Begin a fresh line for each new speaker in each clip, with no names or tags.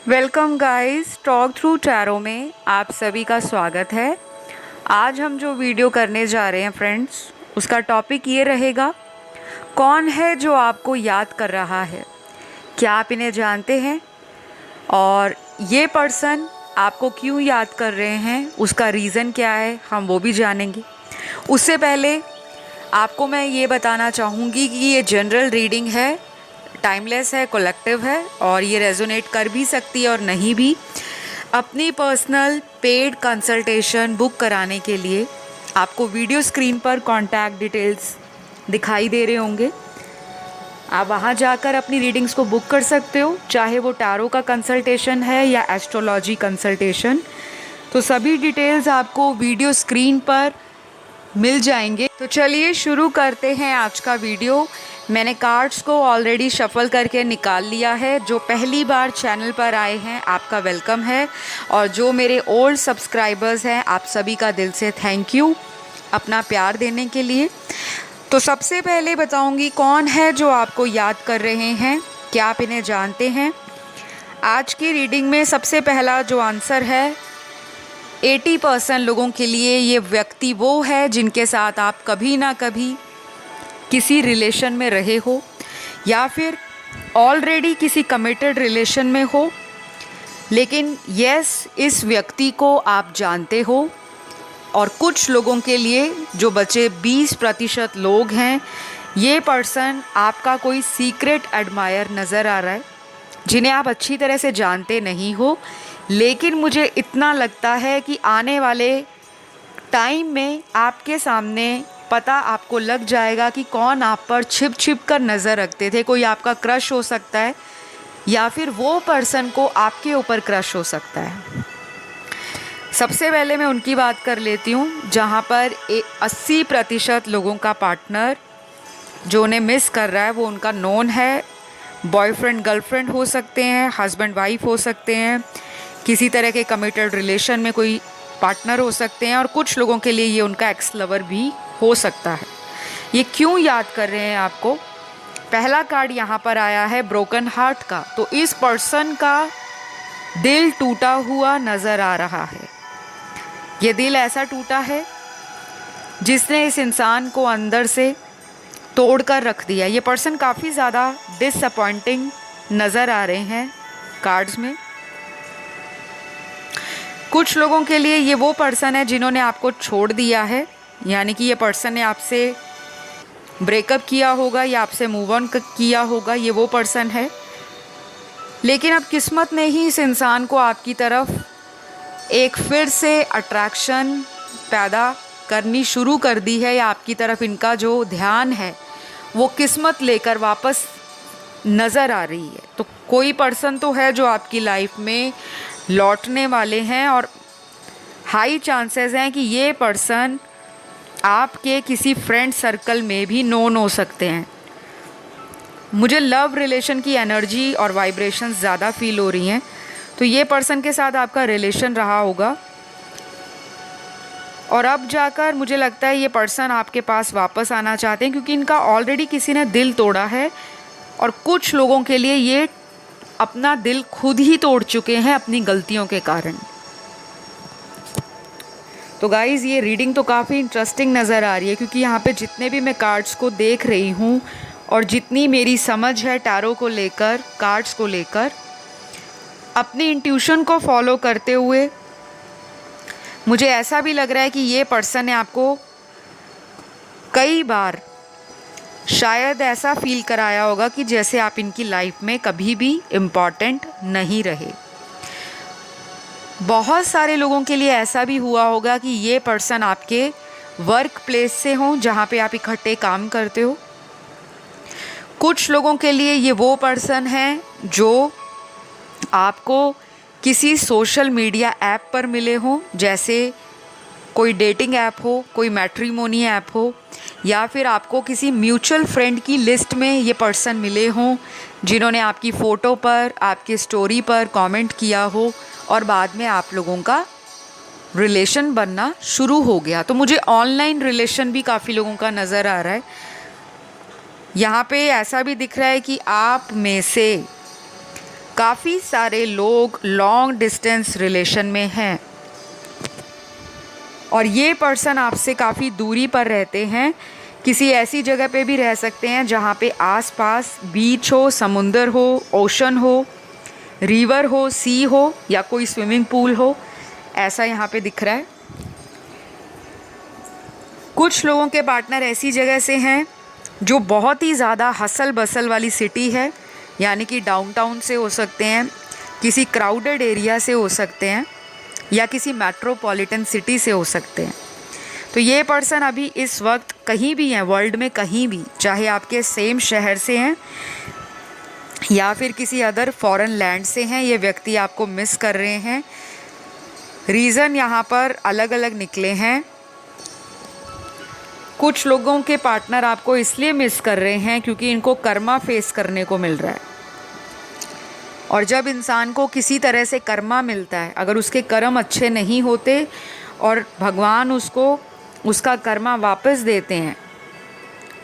Welcome guys, talk through tarot में आप सभी का स्वागत है। आज हम जो वीडियो करने जा रहे हैं फ्रेंड्स, उसका टॉपिक ये रहेगा, कौन है जो आपको याद कर रहा है? क्या आप इन्हें जानते हैं? और ये पर्सन आपको क्यों याद कर रहे हैं, उसका रीज़न क्या है, हम वो भी जानेंगे। उससे पहले आपको मैं ये बताना चाहूँगी कि ये जनरल रीडिंग है, टाइमलेस है, कलेक्टिव है और ये रेजोनेट कर भी सकती है और नहीं भी। अपनी पर्सनल पेड कंसल्टेशन बुक कराने के लिए आपको वीडियो स्क्रीन पर कॉन्टैक्ट डिटेल्स दिखाई दे रहे होंगे। आप वहाँ जाकर अपनी रीडिंग्स को बुक कर सकते हो, चाहे वो टैरो का कंसल्टेशन है या एस्ट्रोलॉजी कंसल्टेशन। तो सभी डिटेल्स आपको वीडियो स्क्रीन पर मिल जाएंगे। तो चलिए शुरू करते हैं आज का वीडियो। मैंने कार्ड्स को ऑलरेडी शफल करके निकाल लिया है। जो पहली बार चैनल पर आए हैं, आपका वेलकम है, और जो मेरे ओल्ड सब्सक्राइबर्स हैं, आप सभी का दिल से थैंक यू अपना प्यार देने के लिए। तो सबसे पहले बताऊंगी कौन है जो आपको याद कर रहे हैं, क्या आप इन्हें जानते हैं? आज की रीडिंग में सबसे पहला जो आंसर है, 80% लोगों के लिए ये व्यक्ति वो है जिनके साथ आप कभी ना कभी किसी रिलेशन में रहे हो या फिर ऑलरेडी किसी कमिटेड रिलेशन में हो। लेकिन यस, इस व्यक्ति को आप जानते हो। और कुछ लोगों के लिए, जो बचे 20% लोग हैं, ये पर्सन आपका कोई सीक्रेट एडमायर नज़र आ रहा है, जिन्हें आप अच्छी तरह से जानते नहीं हो। लेकिन मुझे इतना लगता है कि आने वाले टाइम में आपके सामने पता आपको लग जाएगा कि कौन आप पर छिप छिप कर नज़र रखते थे। कोई आपका क्रश हो सकता है या फिर वो पर्सन को आपके ऊपर क्रश हो सकता है। सबसे पहले मैं उनकी बात कर लेती हूँ जहाँ पर 80% लोगों का पार्टनर जो उन्हें मिस कर रहा है वो उनका नोन है। बॉयफ्रेंड गर्लफ्रेंड हो सकते हैं, हस्बैंड वाइफ हो सकते हैं, किसी तरह के कमिटेड रिलेशन में कोई पार्टनर हो सकते हैं, और कुछ लोगों के लिए ये उनका एक्स लवर भी हो सकता है। ये क्यों याद कर रहे हैं आपको? पहला कार्ड यहाँ पर आया है ब्रोकन हार्ट का। तो इस पर्सन का दिल टूटा हुआ नज़र आ रहा है। ये दिल ऐसा टूटा है जिसने इस इंसान को अंदर से तोड़ कर रख दिया। ये पर्सन काफ़ी ज़्यादा डिसअपॉइंटिंग नज़र आ रहे हैं कार्ड्स में। कुछ लोगों के लिए ये वो पर्सन है जिन्होंने आपको छोड़ दिया है, यानी कि ये पर्सन ने आपसे ब्रेकअप किया होगा या आपसे मूव ऑन किया होगा। ये वो पर्सन है। लेकिन अब किस्मत ने ही इस इंसान को आपकी तरफ एक फिर से अट्रैक्शन पैदा करनी शुरू कर दी है, या आपकी तरफ इनका जो ध्यान है वो किस्मत लेकर वापस नज़र आ रही है। तो कोई पर्सन तो है जो आपकी लाइफ में लौटने वाले हैं, और हाई चांसेस हैं कि ये पर्सन आपके किसी फ्रेंड सर्कल में भी नोन हो सकते हैं। मुझे लव रिलेशन की एनर्जी और वाइब्रेशन ज़्यादा फील हो रही हैं। तो ये पर्सन के साथ आपका रिलेशन रहा होगा, और अब जाकर मुझे लगता है ये पर्सन आपके पास वापस आना चाहते हैं, क्योंकि इनका ऑलरेडी किसी ने दिल तोड़ा है। और कुछ लोगों के लिए ये अपना दिल खुद ही तोड़ चुके हैं अपनी गलतियों के कारण। तो गाइज़, ये रीडिंग तो काफ़ी इंटरेस्टिंग नज़र आ रही है, क्योंकि यहाँ पे जितने भी मैं कार्ड्स को देख रही हूँ और जितनी मेरी समझ है टैरो को लेकर, कार्ड्स को लेकर, अपनी इंट्यूशन को फॉलो करते हुए मुझे ऐसा भी लग रहा है कि ये पर्सन ने आपको कई बार शायद ऐसा फील कराया होगा कि जैसे आप इनकी लाइफ में कभी भी इम्पॉर्टेंट नहीं रहे। बहुत सारे लोगों के लिए ऐसा भी हुआ होगा कि ये पर्सन आपके वर्क प्लेस से हो, जहाँ पे आप इकट्ठे काम करते हो। कुछ लोगों के लिए ये वो पर्सन है जो आपको किसी सोशल मीडिया ऐप पर मिले हों, जैसे कोई डेटिंग ऐप हो, कोई मैट्रिमोनी ऐप हो, या फिर आपको किसी म्यूचुअल फ्रेंड की लिस्ट में ये पर्सन मिले हों जिन्होंने आपकी फ़ोटो पर, आपकी स्टोरी पर कमेंट किया हो, और बाद में आप लोगों का रिलेशन बनना शुरू हो गया। तो मुझे ऑनलाइन रिलेशन भी काफ़ी लोगों का नज़र आ रहा है। यहाँ पे ऐसा भी दिख रहा है कि आप में से काफ़ी सारे लोग लॉन्ग डिस्टेंस रिलेशन में हैं और ये पर्सन आपसे काफ़ी दूरी पर रहते हैं। किसी ऐसी जगह पे भी रह सकते हैं जहाँ पे आसपास बीच हो, समुंदर हो, ओशन हो, रिवर हो, सी हो या कोई स्विमिंग पूल हो, ऐसा यहाँ पे दिख रहा है। कुछ लोगों के पार्टनर ऐसी जगह से हैं जो बहुत ही ज़्यादा हसल बसल वाली सिटी है, यानी कि डाउनटाउन से हो सकते हैं, किसी क्राउडेड एरिया से हो सकते हैं या किसी मेट्रोपॉलिटन सिटी से हो सकते हैं। तो ये पर्सन अभी इस वक्त कहीं भी हैं वर्ल्ड में, कहीं भी, चाहे आपके सेम शहर से हैं या फिर किसी अदर फॉरेन लैंड से हैं, ये व्यक्ति आपको मिस कर रहे हैं। रीज़न यहाँ पर अलग अलग निकले हैं। कुछ लोगों के पार्टनर आपको इसलिए मिस कर रहे हैं क्योंकि इनको कर्मा फेस करने को मिल रहा है, और जब इंसान को किसी तरह से कर्मा मिलता है, अगर उसके कर्म अच्छे नहीं होते और भगवान उसको उसका कर्मा वापस देते हैं,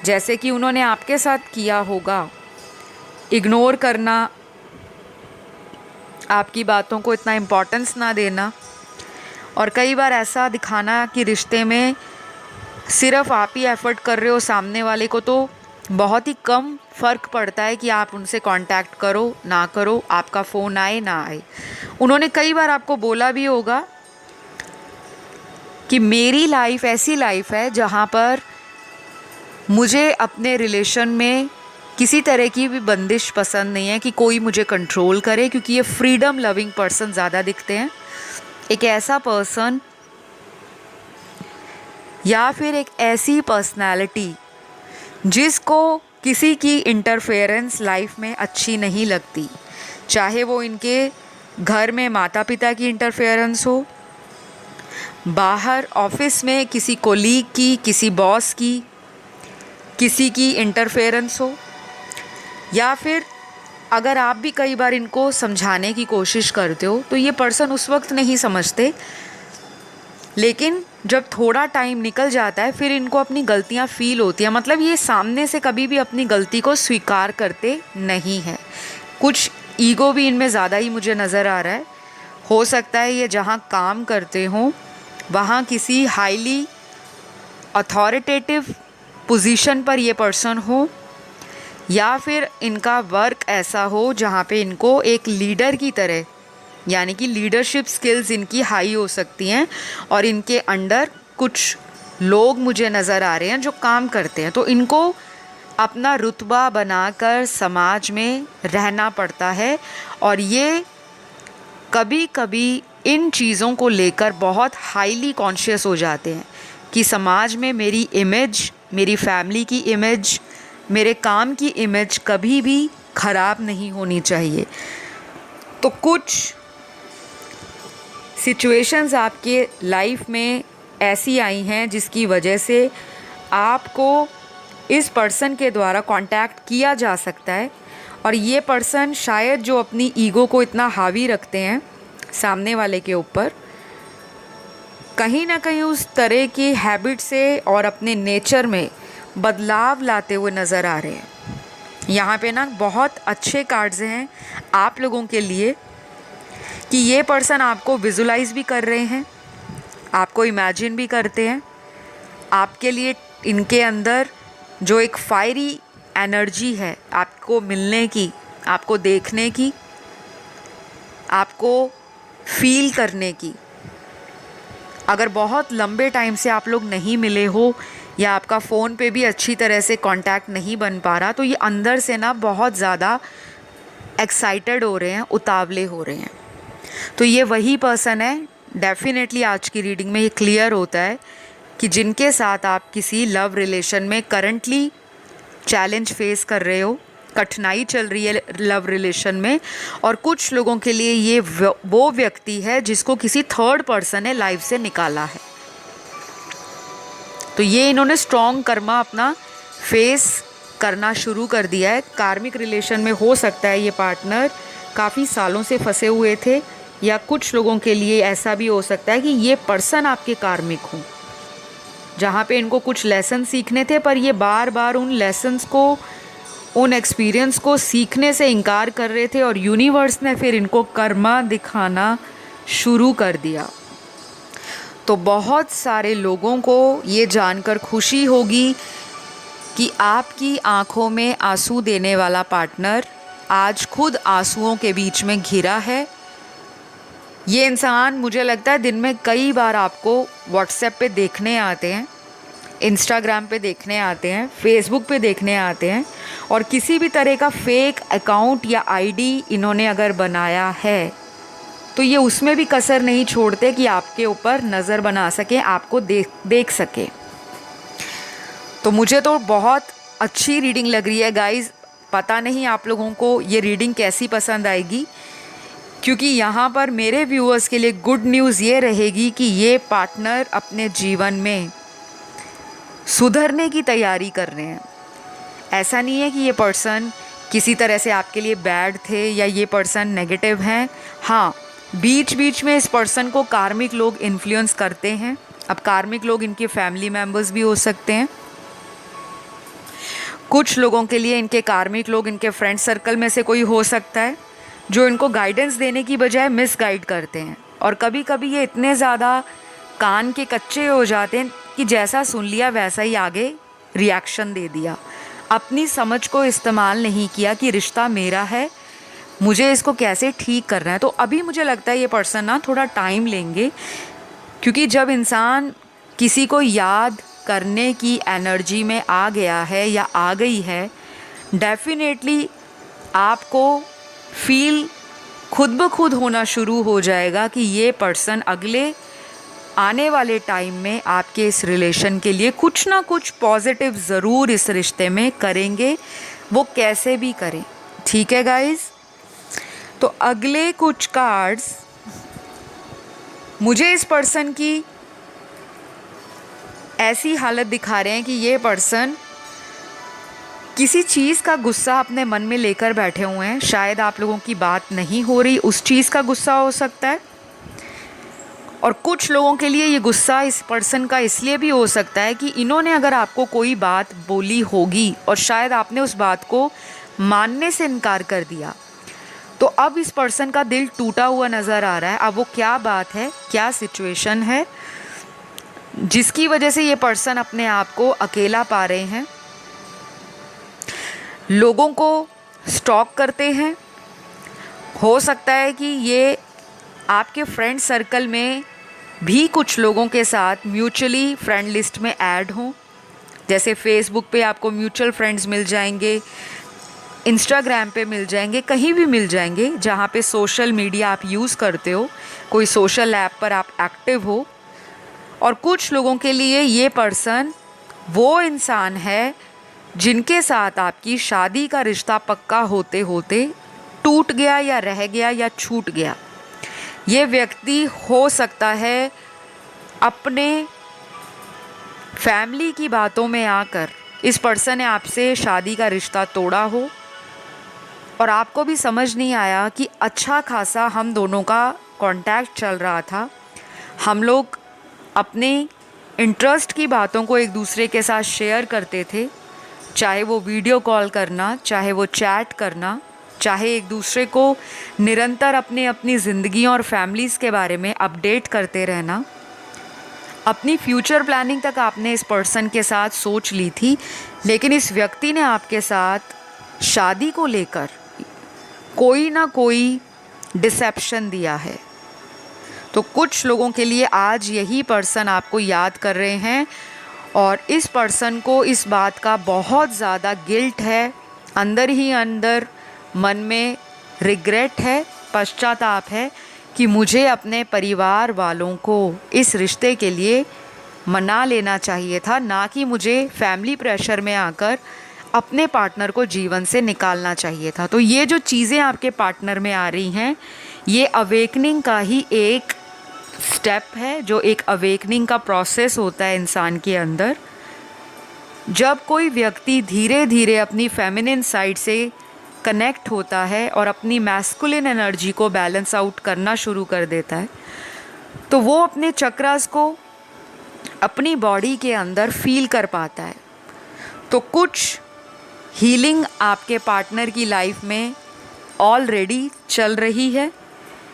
जैसे कि उन्होंने आपके साथ किया होगा, इग्नोर करना, आपकी बातों को इतना इम्पोर्टेंस ना देना, और कई बार ऐसा दिखाना कि रिश्ते में सिर्फ आप ही एफर्ट कर रहे हो, सामने वाले को तो बहुत ही कम फ़र्क पड़ता है कि आप उनसे कांटेक्ट करो ना करो, आपका फ़ोन आए ना आए। उन्होंने कई बार आपको बोला भी होगा कि मेरी लाइफ ऐसी लाइफ है जहाँ पर मुझे अपने रिलेशन में किसी तरह की भी बंदिश पसंद नहीं है कि कोई मुझे कंट्रोल करे, क्योंकि ये फ्रीडम लविंग पर्सन ज़्यादा दिखते हैं। एक ऐसा पर्सन या फिर एक ऐसी पर्सनालिटी जिसको किसी की इंटरफेरेंस लाइफ में अच्छी नहीं लगती, चाहे वो इनके घर में माता पिता की इंटरफेरेंस हो, बाहर ऑफिस में किसी कोलीग की, किसी बॉस की, किसी की इंटरफेरेंस हो, या फिर अगर आप भी कई बार इनको समझाने की कोशिश करते हो तो ये पर्सन उस वक्त नहीं समझते, लेकिन जब थोड़ा टाइम निकल जाता है फिर इनको अपनी गलतियां फील होती हैं। मतलब ये सामने से कभी भी अपनी गलती को स्वीकार करते नहीं हैं। कुछ ईगो भी इनमें ज़्यादा ही मुझे नज़र आ रहा है। हो सकता है ये जहाँ काम करते हों वहाँ किसी हाईली अथॉरिटेटिव पोजीशन पर ये पर्सन हो, या फिर इनका वर्क ऐसा हो जहाँ पे इनको एक लीडर की तरह, यानी कि लीडरशिप स्किल्स इनकी हाई हो सकती हैं, और इनके अंडर कुछ लोग मुझे नज़र आ रहे हैं जो काम करते हैं। तो इनको अपना रुतबा बनाकर समाज में रहना पड़ता है, और ये कभी कभी इन चीज़ों को लेकर बहुत हाईली कॉन्शियस हो जाते हैं कि समाज में मेरी इमेज, मेरी फैमिली की इमेज, मेरे काम की इमेज कभी भी ख़राब नहीं होनी चाहिए। तो कुछ सिचुएशंस आपके लाइफ में ऐसी आई हैं जिसकी वजह से आपको इस पर्सन के द्वारा कांटेक्ट किया जा सकता है, और ये पर्सन शायद जो अपनी ईगो को इतना हावी रखते हैं सामने वाले के ऊपर, कहीं ना कहीं उस तरह की हैबिट से और अपने नेचर में बदलाव लाते हुए नज़र आ रहे हैं। यहाँ पे ना बहुत अच्छे कार्ड्स हैं आप लोगों के लिए कि ये पर्सन आपको विजुलाइज भी कर रहे हैं, आपको इमेजिन भी करते हैं। आपके लिए इनके अंदर जो एक फायरी एनर्जी है आपको मिलने की, आपको देखने की, आपको फील करने की, अगर बहुत लंबे टाइम से आप लोग नहीं मिले हो या आपका फ़ोन पे भी अच्छी तरह से कांटेक्ट नहीं बन पा रहा, तो ये अंदर से ना बहुत ज़्यादा एक्साइटेड हो रहे हैं, उतावले हो रहे हैं। तो ये वही पर्सन है। डेफिनेटली आज की रीडिंग में ये क्लियर होता है कि जिनके साथ आप किसी लव रिलेशन में करंटली चैलेंज फेस कर रहे हो, कठिनाई चल रही है लव रिलेशन में, और कुछ लोगों के लिए ये वो व्यक्ति है जिसको किसी थर्ड पर्सन ने लाइफ से निकाला है। तो ये इन्होंने स्ट्रॉन्ग कर्मा अपना फेस करना शुरू कर दिया है। कार्मिक रिलेशन में हो सकता है ये पार्टनर काफ़ी सालों से फंसे हुए थे, या कुछ लोगों के लिए ऐसा भी हो सकता है कि ये पर्सन आपके कार्मिक हों, जहाँ पे इनको कुछ लेसन सीखने थे पर ये बार बार उन लेसन्स को उन एक्सपीरियंस को सीखने से इनकार कर रहे थे और यूनिवर्स ने फिर इनको कर्मा दिखाना शुरू कर दिया। तो बहुत सारे लोगों को ये जानकर खुशी होगी कि आपकी आंखों में आंसू देने वाला पार्टनर आज खुद आंसुओं के बीच में घिरा है। ये इंसान मुझे लगता है दिन में कई बार आपको व्हाट्सएप पे देखने आते हैं, इंस्टाग्राम पे देखने आते हैं, फेसबुक पे देखने आते हैं, और किसी भी तरह का फेक अकाउंट या आईडी इन्होंने अगर बनाया है तो ये उसमें भी कसर नहीं छोड़ते कि आपके ऊपर नज़र बना सके, आपको देख सके। तो मुझे तो बहुत अच्छी रीडिंग लग रही है गाइज़। पता नहीं आप लोगों को ये रीडिंग कैसी पसंद आएगी, क्योंकि यहाँ पर मेरे व्यूअर्स के लिए गुड न्यूज़ ये रहेगी कि ये पार्टनर अपने जीवन में सुधरने की तैयारी कर रहे हैं। ऐसा नहीं है कि ये पर्सन किसी तरह से आपके लिए बैड थे या ये पर्सन नेगेटिव हैं। हाँ, बीच बीच में इस पर्सन को कार्मिक लोग इन्फ्लुएंस करते हैं। अब कार्मिक लोग इनके फैमिली मेम्बर्स भी हो सकते हैं। कुछ लोगों के लिए इनके कार्मिक लोग इनके फ्रेंड सर्कल में से कोई हो सकता है जो इनको गाइडेंस देने की बजाय मिस गाइड करते हैं। और कभी कभी ये इतने ज़्यादा कान के कच्चे हो जाते हैं कि जैसा सुन लिया वैसा ही आगे रिएक्शन दे दिया। अपनी समझ को इस्तेमाल नहीं किया कि रिश्ता मेरा है, मुझे इसको कैसे ठीक करना है। तो अभी मुझे लगता है ये पर्सन ना थोड़ा टाइम लेंगे, क्योंकि जब इंसान किसी को याद करने की एनर्जी में आ गया है या आ गई है, डेफिनेटली आपको फील खुद ब खुद होना शुरू हो जाएगा कि ये पर्सन अगले आने वाले टाइम में आपके इस रिलेशन के लिए कुछ ना कुछ पॉजिटिव ज़रूर इस रिश्ते में करेंगे, वो कैसे भी करें। ठीक है गाइज़, तो अगले कुछ कार्ड्स मुझे इस पर्सन की ऐसी हालत दिखा रहे हैं कि ये पर्सन किसी चीज़ का गुस्सा अपने मन में लेकर बैठे हुए हैं। शायद आप लोगों की बात नहीं हो रही, उस चीज़ का गुस्सा हो सकता है। और कुछ लोगों के लिए ये गुस्सा इस पर्सन का इसलिए भी हो सकता है कि इन्होंने अगर आपको कोई बात बोली होगी और शायद आपने उस बात को मानने से इनकार कर दिया, तो अब इस पर्सन का दिल टूटा हुआ नज़र आ रहा है। अब वो क्या बात है, क्या सिचुएशन है जिसकी वजह से ये पर्सन अपने आप को अकेला पा रहे हैं। लोगों को स्टॉक करते हैं। हो सकता है कि ये आपके फ्रेंड सर्कल में भी कुछ लोगों के साथ म्यूचुअली फ्रेंड लिस्ट में ऐड हों। जैसे फेसबुक पे आपको म्यूचुअल फ्रेंड्स मिल जाएंगे, इंस्टाग्राम पे मिल जाएंगे, कहीं भी मिल जाएंगे जहाँ पे सोशल मीडिया आप यूज़ करते हो, कोई सोशल ऐप पर आप एक्टिव हो। और कुछ लोगों के लिए ये पर्सन वो इंसान है जिनके साथ आपकी शादी का रिश्ता पक्का होते होते टूट गया या रह गया या छूट गया। ये व्यक्ति हो सकता है अपने फैमिली की बातों में आकर इस पर्सन ने आपसे शादी का रिश्ता तोड़ा हो और आपको भी समझ नहीं आया कि अच्छा खासा हम दोनों का कांटेक्ट चल रहा था, हम लोग अपने इंटरेस्ट की बातों को एक दूसरे के साथ शेयर करते थे, चाहे वो वीडियो कॉल करना, चाहे वो चैट करना, चाहे एक दूसरे को निरंतर अपनी ज़िंदगी और फैमिलीज़ के बारे में अपडेट करते रहना। अपनी फ्यूचर प्लानिंग तक आपने इस पर्सन के साथ सोच ली थी, लेकिन इस व्यक्ति ने आपके साथ शादी को लेकर कोई ना कोई डिसेप्शन दिया है। तो कुछ लोगों के लिए आज यही पर्सन आपको याद कर रहे हैं और इस पर्सन को इस बात का बहुत ज़्यादा गिल्ट है, अंदर ही अंदर मन में रिग्रेट है, पश्चाताप है कि मुझे अपने परिवार वालों को इस रिश्ते के लिए मना लेना चाहिए था, ना कि मुझे फैमिली प्रेशर में आकर अपने पार्टनर को जीवन से निकालना चाहिए था। तो ये जो चीज़ें आपके पार्टनर में आ रही हैं, ये अवेकनिंग का ही एक स्टेप है, जो एक अवेकनिंग का प्रोसेस होता है इंसान के अंदर। जब कोई व्यक्ति धीरे धीरे अपनी फेमिनिन साइड से कनेक्ट होता है और अपनी मैस्कुलिन एनर्जी को बैलेंस आउट करना शुरू कर देता है, तो वो अपने चक्रास को अपनी बॉडी के अंदर फील कर पाता है। तो कुछ हीलिंग आपके पार्टनर की लाइफ में ऑलरेडी चल रही है,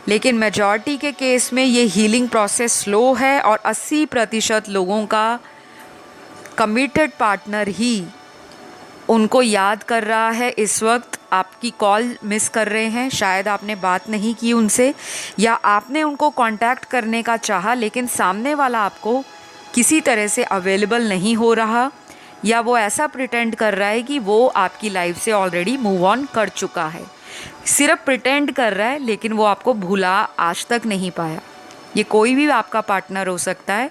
लेकिन मेजॉरिटी के केस में ये हीलिंग प्रोसेस स्लो है और 80% लोगों का कमिटेड पार्टनर ही उनको याद कर रहा है। इस वक्त आपकी कॉल मिस कर रहे हैं, शायद आपने बात नहीं की उनसे, या आपने उनको कांटेक्ट करने का चाहा लेकिन सामने वाला आपको किसी तरह से अवेलेबल नहीं हो रहा, या वो ऐसा प्रिटेंड कर रहा है कि वो आपकी लाइफ से ऑलरेडी मूव ऑन कर चुका है। सिर्फ प्रिटेंड कर रहा है, लेकिन वो आपको भूला आज तक नहीं पाया। ये कोई भी आपका पार्टनर हो सकता है,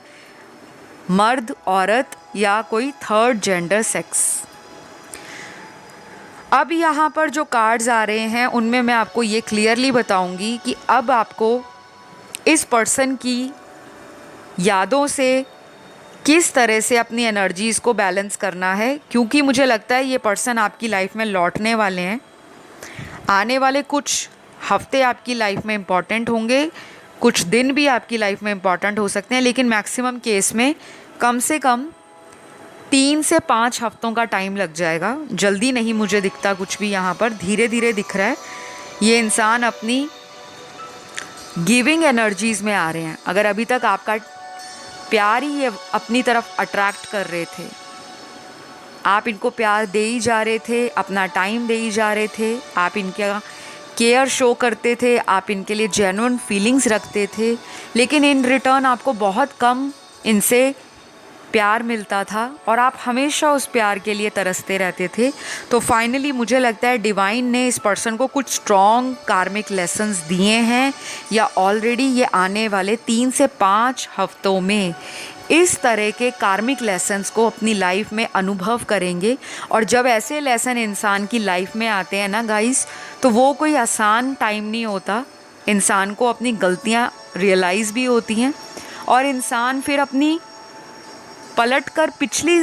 मर्द, औरत या कोई थर्ड जेंडर सेक्स। अब यहाँ पर जो कार्ड्स आ रहे हैं उनमें मैं आपको ये क्लियरली बताऊंगी कि अब आपको इस पर्सन की यादों से किस तरह से अपनी एनर्जीज़ को बैलेंस करना है, क्योंकि मुझे लगता है ये पर्सन आपकी लाइफ में लौटने वाले हैं। आने वाले कुछ हफ्ते आपकी लाइफ में इम्पॉर्टेंट होंगे, कुछ दिन भी आपकी लाइफ में इम्पॉर्टेंट हो सकते हैं, लेकिन मैक्सिमम केस में कम से कम 3 से 5 हफ्तों का टाइम लग जाएगा। जल्दी नहीं मुझे दिखता कुछ भी, यहाँ पर धीरे धीरे दिख रहा है। ये इंसान अपनी गिविंग एनर्जीज़ में आ रहे हैं। अगर अभी तक आपका प्यार ही ये अपनी तरफ अट्रैक्ट कर रहे थे, आप इनको प्यार दे ही जा रहे थे, अपना टाइम दे ही जा रहे थे, आप इनका केयर शो करते थे, आप इनके लिए जेन्युइन फीलिंग्स रखते थे, लेकिन इन रिटर्न आपको बहुत कम इनसे प्यार मिलता था और आप हमेशा उस प्यार के लिए तरसते रहते थे। तो फाइनली मुझे लगता है डिवाइन ने इस पर्सन को कुछ स्ट्रॉन्ग कार्मिक लेसन्स दिए हैं, या ऑलरेडी ये आने वाले 3 से 5 हफ्तों में इस तरह के कार्मिक लेसन्स को अपनी लाइफ में अनुभव करेंगे। और जब ऐसे लेसन इंसान की लाइफ में आते हैं ना गाइस, तो वो कोई आसान टाइम नहीं होता। इंसान को अपनी गलतियाँ रियलाइज़ भी होती हैं और इंसान फिर अपनी पलटकर पिछली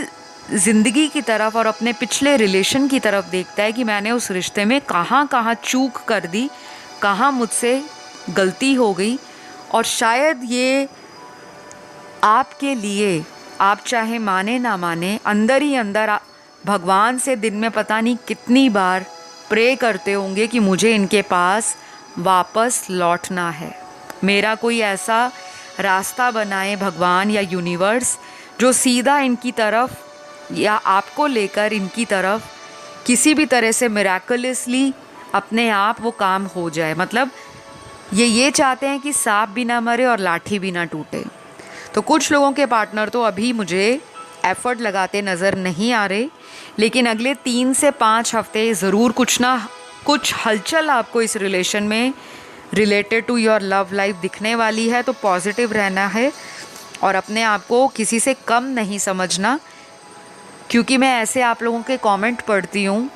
ज़िंदगी की तरफ और अपने पिछले रिलेशन की तरफ देखता है कि मैंने उस रिश्ते में कहाँ कहाँ चूक कर दी, कहाँ मुझसे गलती हो गई। और शायद ये आपके लिए, आप चाहे माने ना माने, अंदर ही अंदर भगवान से दिन में पता नहीं कितनी बार प्रे करते होंगे कि मुझे इनके पास वापस लौटना है। मेरा कोई ऐसा रास्ता बनाए भगवान या यूनिवर्स जो सीधा इनकी तरफ या आपको लेकर इनकी तरफ किसी भी तरह से मिराकुलसली अपने आप वो काम हो जाए। मतलब ये चाहते हैं कि सांप भी ना मरे और लाठी भी ना टूटे। तो कुछ लोगों के पार्टनर तो अभी मुझे एफ़र्ट लगाते नज़र नहीं आ रहे, लेकिन अगले 3 से 5 हफ्ते ज़रूर कुछ ना कुछ हलचल आपको इस रिलेशन में related to your love life दिखने वाली है। तो पॉजिटिव रहना है और अपने आप को किसी से कम नहीं समझना, क्योंकि मैं ऐसे आप लोगों के कमेंट पढ़ती हूँ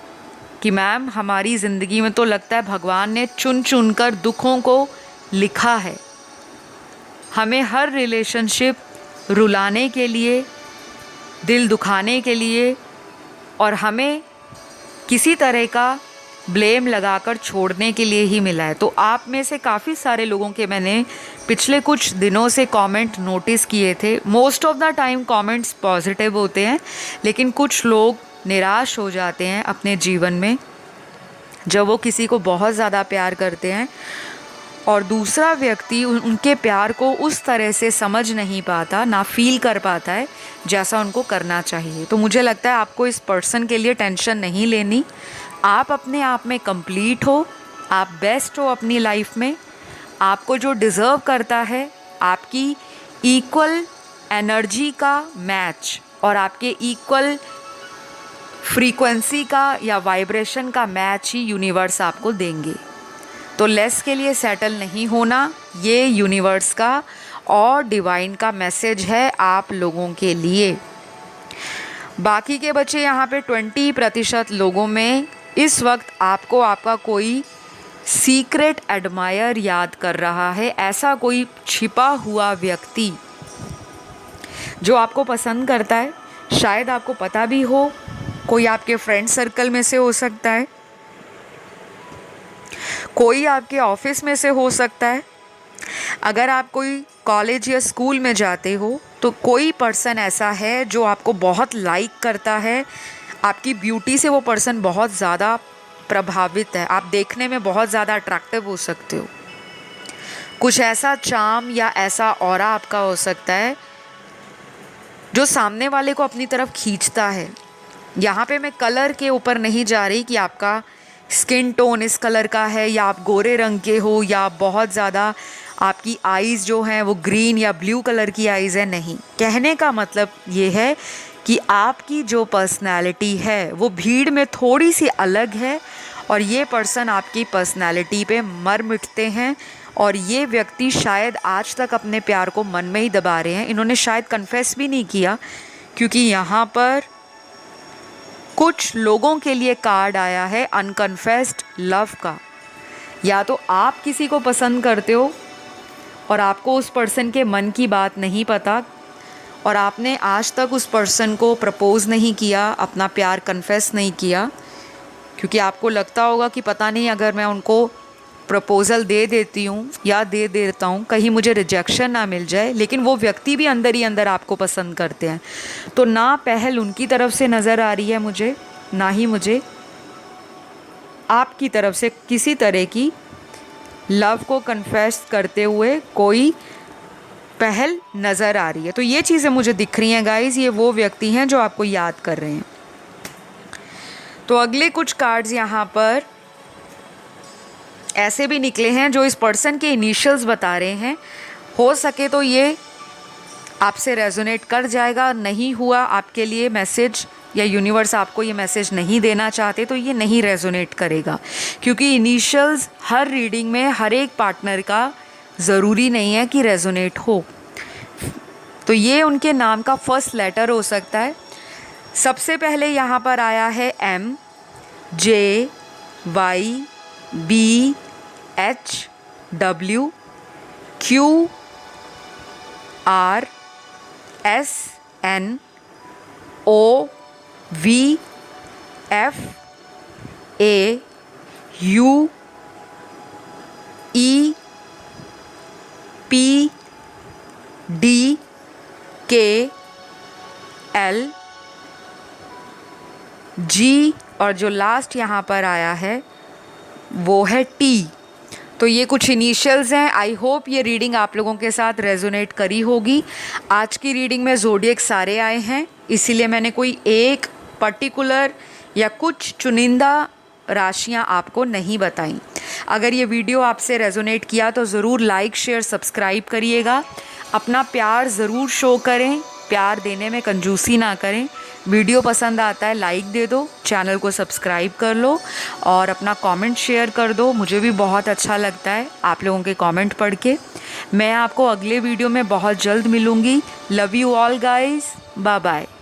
कि मैम हमारी ज़िंदगी में तो लगता है भगवान ने चुन चुन कर दुखों को लिखा है। हमें हर रिलेशनशिप रुलाने के लिए, दिल दुखाने के लिए और हमें किसी तरह का ब्लेम लगाकर छोड़ने के लिए ही मिला है। तो आप में से काफ़ी सारे लोगों के मैंने पिछले कुछ दिनों से कमेंट नोटिस किए थे। Most of the time comments positive होते हैं, लेकिन कुछ लोग निराश हो जाते हैं अपने जीवन में जब वो किसी को बहुत ज़्यादा प्यार करते हैं और दूसरा व्यक्ति उनके प्यार को उस तरह से समझ नहीं पाता, ना फील कर पाता है जैसा उनको करना चाहिए। तो मुझे लगता है आपको इस पर्सन के लिए टेंशन नहीं लेनी। आप अपने आप में कंप्लीट हो, आप बेस्ट हो अपनी लाइफ में। आपको जो डिज़र्व करता है, आपकी इक्वल एनर्जी का मैच और आपके इक्वल फ्रीक्वेंसी का या वाइब्रेशन का मैच ही यूनिवर्स आपको देंगे। तो लेस के लिए सेटल नहीं होना, ये यूनिवर्स का और डिवाइन का मैसेज है आप लोगों के लिए। बाकी के बच्चे यहाँ पे 20% लोगों में इस वक्त आपको आपका कोई सीक्रेट एडमायर याद कर रहा है। ऐसा कोई छिपा हुआ व्यक्ति जो आपको पसंद करता है, शायद आपको पता भी हो, कोई आपके फ्रेंड सर्कल में से हो सकता है, कोई आपके ऑफिस में से हो सकता है। अगर आप कोई कॉलेज या स्कूल में जाते हो तो कोई पर्सन ऐसा है जो आपको बहुत लाइक करता है, आपकी ब्यूटी से वो पर्सन बहुत ज़्यादा प्रभावित है, आप देखने में बहुत ज़्यादा अट्रैक्टिव हो सकते हो। कुछ ऐसा चार्म या ऐसा ऑरा आपका हो सकता है जो सामने वाले को अपनी तरफ खींचता है। यहाँ पे मैं कलर के ऊपर नहीं जा रही कि आपका स्किन टोन इस कलर का है या आप गोरे रंग के हो या बहुत ज़्यादा आपकी आईज़ जो हैं वो ग्रीन या ब्लू कलर की आईज़ है। नहीं, कहने का मतलब ये है कि आपकी जो पर्सनैलिटी है वो भीड़ में थोड़ी सी अलग है और ये पर्सन आपकी पर्सनैलिटी पे मर मिटते हैं। और ये व्यक्ति शायद आज तक अपने प्यार को मन में ही दबा रहे हैं, इन्होंने शायद कन्फेस भी नहीं किया, क्योंकि यहाँ पर कुछ लोगों के लिए कार्ड आया है अनकन्फेस्ड लव का। या तो आप किसी को पसंद करते हो और आपको उस पर्सन के मन की बात नहीं पता और आपने आज तक उस पर्सन को प्रपोज़ नहीं किया, अपना प्यार कन्फेस नहीं किया, क्योंकि आपको लगता होगा कि पता नहीं अगर मैं उनको प्रपोज़ल दे देती हूँ या दे देता हूँ कहीं मुझे रिजेक्शन ना मिल जाए। लेकिन वो व्यक्ति भी अंदर ही अंदर आपको पसंद करते हैं। तो ना पहल उनकी तरफ से नज़र आ रही है मुझे, ना ही मुझे आपकी तरफ से किसी तरह की लव को कन्फेस करते हुए कोई पहल नज़र आ रही है। तो ये चीज़ें मुझे दिख रही हैं गाइज़, ये वो व्यक्ति हैं जो आपको याद कर रहे हैं। तो अगले कुछ कार्ड्स यहाँ पर ऐसे भी निकले हैं जो इस पर्सन के इनिशियल्स बता रहे हैं। हो सके तो ये आपसे रेजोनेट कर जाएगा, नहीं हुआ आपके लिए मैसेज या यूनिवर्स आपको ये मैसेज नहीं देना चाहते तो ये नहीं रेजोनेट करेगा, क्योंकि इनिशियल्स हर रीडिंग में हर एक पार्टनर का ज़रूरी नहीं है कि रेजोनेट हो। तो ये उनके नाम का फर्स्ट लेटर हो सकता है। सबसे पहले यहाँ पर आया है MJYBHWAFAUPDKL और जो लास्ट यहाँ पर आया है वो है T। तो ये कुछ इनिशियल्स हैं। आई होप ये रीडिंग आप लोगों के साथ रेजोनेट करी होगी। आज की रीडिंग में ज़ोडिएक सारे आए हैं, इसीलिए मैंने कोई एक पर्टिकुलर या कुछ चुनिंदा राशियां आपको नहीं बताई। अगर ये वीडियो आपसे रेजोनेट किया तो ज़रूर लाइक शेयर सब्सक्राइब करिएगा। अपना प्यार ज़रूर शो करें, प्यार देने में कंजूसी ना करें। वीडियो पसंद आता है लाइक दे दो, चैनल को सब्सक्राइब कर लो और अपना कमेंट शेयर कर दो। मुझे भी बहुत अच्छा लगता है आप लोगों के कमेंट पढ़ के। मैं आपको अगले वीडियो में बहुत जल्द मिलूँगी। Love you all guys, bye bye.